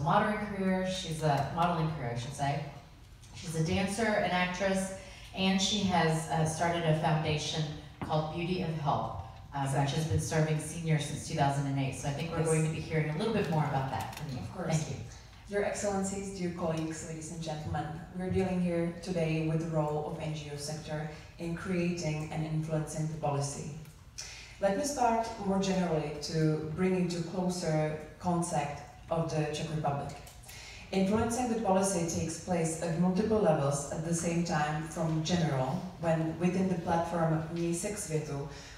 modeling career, I should say. She's a dancer, an actress, and she has started a foundation called Beauty of Help, which has been serving seniors since 2008. So I think we're going to be hearing a little bit more about that from you. Of course. Thank you. Your Excellencies, dear colleagues, ladies and gentlemen, we're dealing here today with the role of NGO sector in creating and influencing the policy. Let me start more generally to bring you to closer concept of the Czech Republic. Influencing the policy takes place at multiple levels at the same time, from general, when within the platform misi,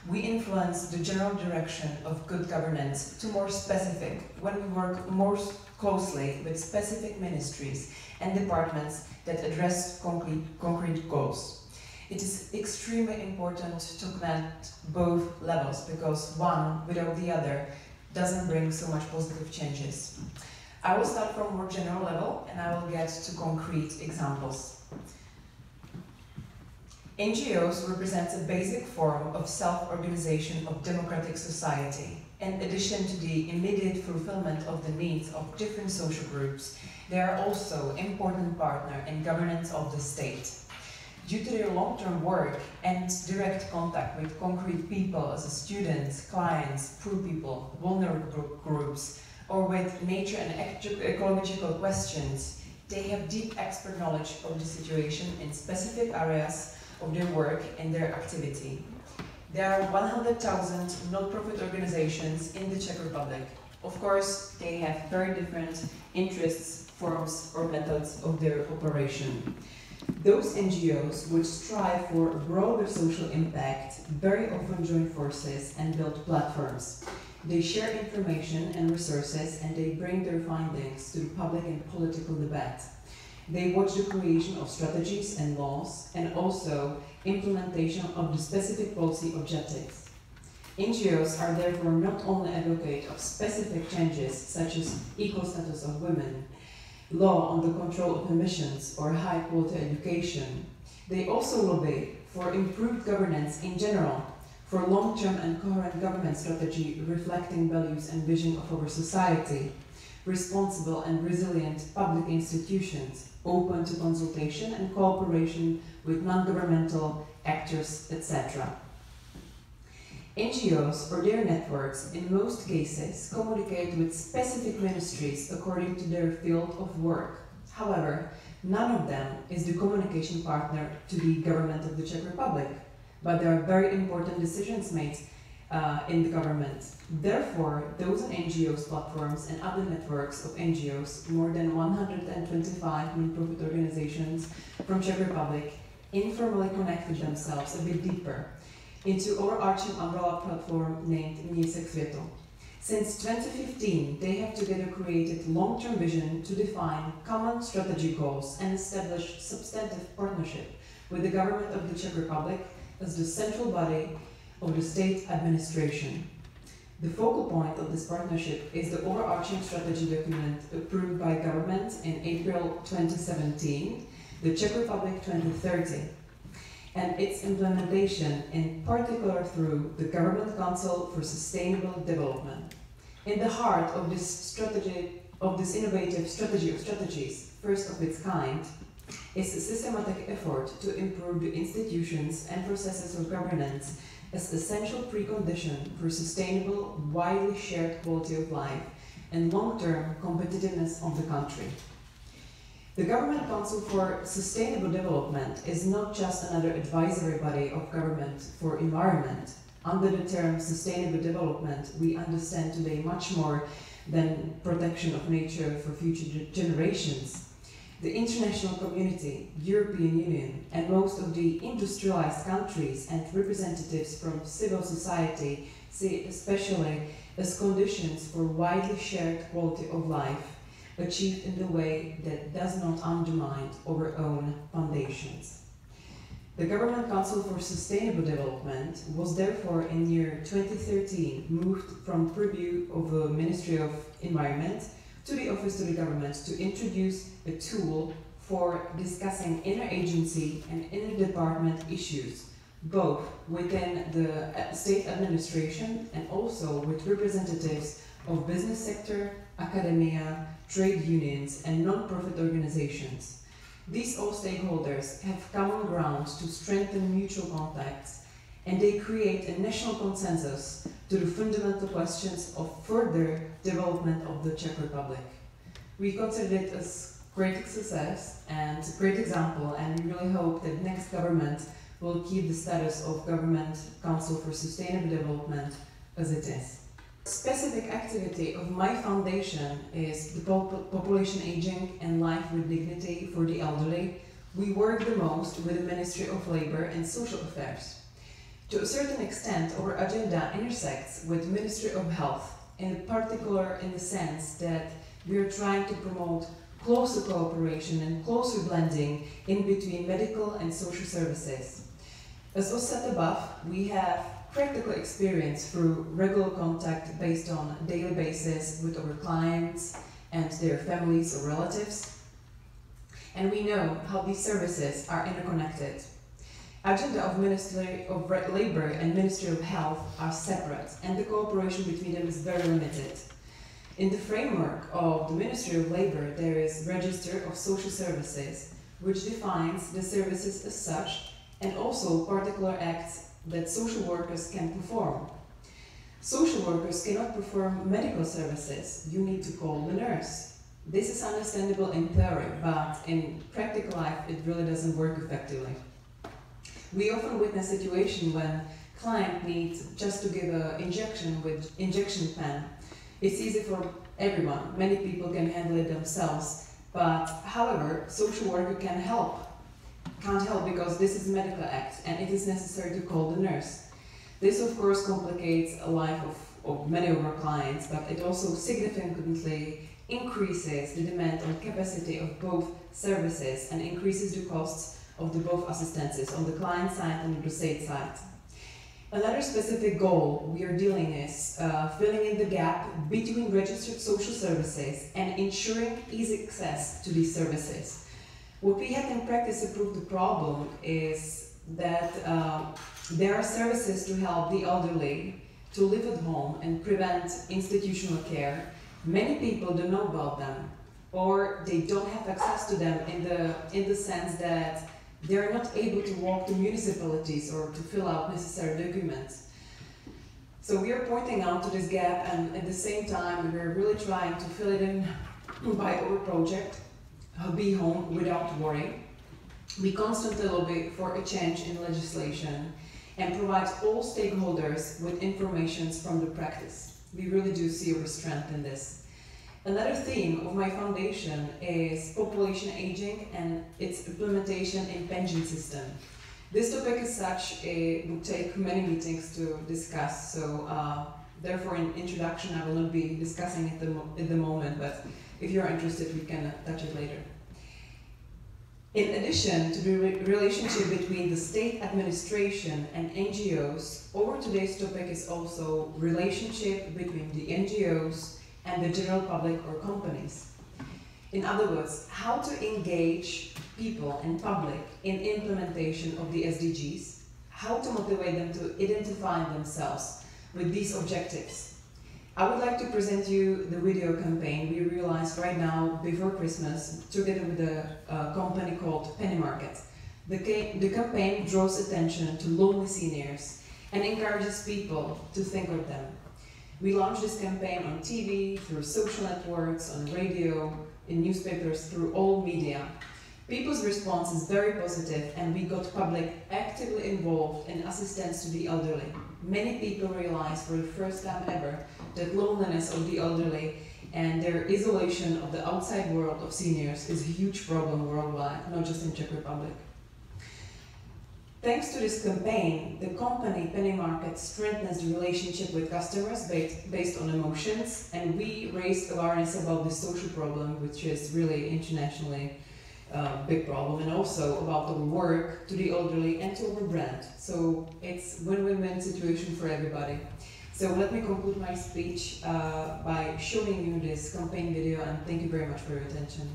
we influence the general direction of good governance, to more specific, when we work more closely with specific ministries and departments that address concrete goals. It is extremely important to connect both levels, because one without the other doesn't bring so much positive changes. I will start from more general level and I will get to concrete examples. NGOs represent a basic form of self-organization of democratic society. In addition to the immediate fulfillment of the needs of different social groups, they are also an important partner in governance of the state. Due to their long-term work and direct contact with concrete people as students, clients, poor people, vulnerable groups, or with nature and ecological questions, they have deep expert knowledge of the situation in specific areas of their work and their activity. There are 100,000 non-profit organizations in the Czech Republic. Of course, they have very different interests, forms, or methods of their operation. Those NGOs which strive for a broader social impact very often join forces and build platforms. They share information and resources, and they bring their findings to the public and political debate. They watch the creation of strategies and laws, and also implementation of the specific policy objectives. NGOs are therefore not only advocates of specific changes, such as equal status of women, law on the control of emissions, or high-quality education. They also lobby for improved governance in general, for long-term and coherent government strategy reflecting values and vision of our society, responsible and resilient public institutions, open to consultation and cooperation with non-governmental actors, etc. NGOs or their networks in most cases communicate with specific ministries according to their field of work. However, none of them is the communication partner to the government of the Czech Republic, but there are very important decisions made in the government. Therefore, those NGOs platforms and other networks of NGOs, more than 125 non-profit organizations from Czech Republic, informally connected themselves a bit deeper into overarching umbrella platform named Misi. Since 2015, they have together created long-term vision to define common strategy goals and establish substantive partnership with the government of the Czech Republic as the central body of the state administration. The focal point of this partnership is the overarching strategy document approved by government in April 2017, the Czech Republic 2030, and its implementation in particular through the Government Council for Sustainable Development. In the heart of this strategy, of this innovative strategy of strategies, first of its kind, is a systematic effort to improve the institutions and processes of governance as essential precondition for sustainable, widely shared quality of life and long-term competitiveness of the country. The Government Council for Sustainable Development is not just another advisory body of government for environment. Under the term sustainable development, we understand today much more than protection of nature for future generations. The international community, European Union, and most of the industrialized countries and representatives from civil society see especially as conditions for widely shared quality of life, achieved in the way that does not undermine our own foundations. The Government Council for Sustainable Development was therefore in year 2013 moved from purview of the Ministry of Environment to the Office of the Government to introduce a tool for discussing interagency and inter-department issues, both within the state administration and also with representatives of business sector, academia, trade unions, and non-profit organizations. These all stakeholders have common ground to strengthen mutual contacts, and they create a national consensus to the fundamental questions of further development of the Czech Republic. We consider it as great success and a great example, and we really hope that next government will keep the status of Government Council for Sustainable Development as it is. Specific activity of my foundation is the population aging and life with dignity for the elderly. We work the most with the Ministry of Labour and Social Affairs. To a certain extent, our agenda intersects with the Ministry of Health, in particular in the sense that we are trying to promote closer cooperation and closer blending in between medical and social services. As was said above, we have practical experience through regular contact based on a daily basis with our clients and their families or relatives. And we know how these services are interconnected. Agenda of Ministry of Labour and Ministry of Health are separate, and the cooperation between them is very limited. In the framework of the Ministry of Labour, there is Register of Social Services, which defines the services as such, and also particular acts that social workers can perform. Social workers cannot perform medical services. You need to call the nurse. This is understandable in theory, but in practical life it really doesn't work effectively. We often witness a situation when client needs just to give an injection with injection pen. It's easy for everyone. Many people can handle it themselves, but however, social worker can't help because this is a medical act and it is necessary to call the nurse. This of course complicates the life of many of our clients, but it also significantly increases the demand on capacity of both services and increases the costs of the both assistances on the client side and the state side. Another specific goal we are dealing is filling in the gap between registered social services and ensuring easy access to these services. What we have in practice to prove the problem is that there are services to help the elderly to live at home and prevent institutional care. Many people don't know about them, or they don't have access to them in the sense that they are not able to walk to municipalities or to fill out necessary documents. So we are pointing out to this gap, and at the same time we are really trying to fill it in by our project, Be Home Without Worry. We constantly lobby for a change in legislation and provide all stakeholders with information from the practice. We really do see our strength in this. Another theme of my foundation is population aging and its implementation in pension system. This topic as such would take many meetings to discuss, so therefore in introduction I will not be discussing it at the moment, but if you're interested we can touch it later. In addition to the relationship between the state administration and NGOs, our today's topic is also relationship between the NGOs and the general public or companies. In other words, how to engage people and public in implementation of the SDGs, how to motivate them to identify themselves with these objectives. I would like to present you the video campaign we realized right now before Christmas together with a company called Penny Market. The campaign draws attention to lonely seniors and encourages people to think of them. We launched this campaign on TV, through social networks, on radio, in newspapers, through all media. People's response is very positive, and we got public actively involved in assistance to the elderly. Many people realize for the first time ever that loneliness of the elderly and their isolation of the outside world of seniors is a huge problem worldwide, not just in Czech Republic. Thanks to this campaign, the company Penny Market strengthens the relationship with customers based on emotions, and we raised awareness about this social problem, which is really internationally big problem, and also about our work to the elderly and to our brand. So it's win-win-win situation for everybody. So let me conclude my speech by showing you this campaign video, and thank you very much for your attention.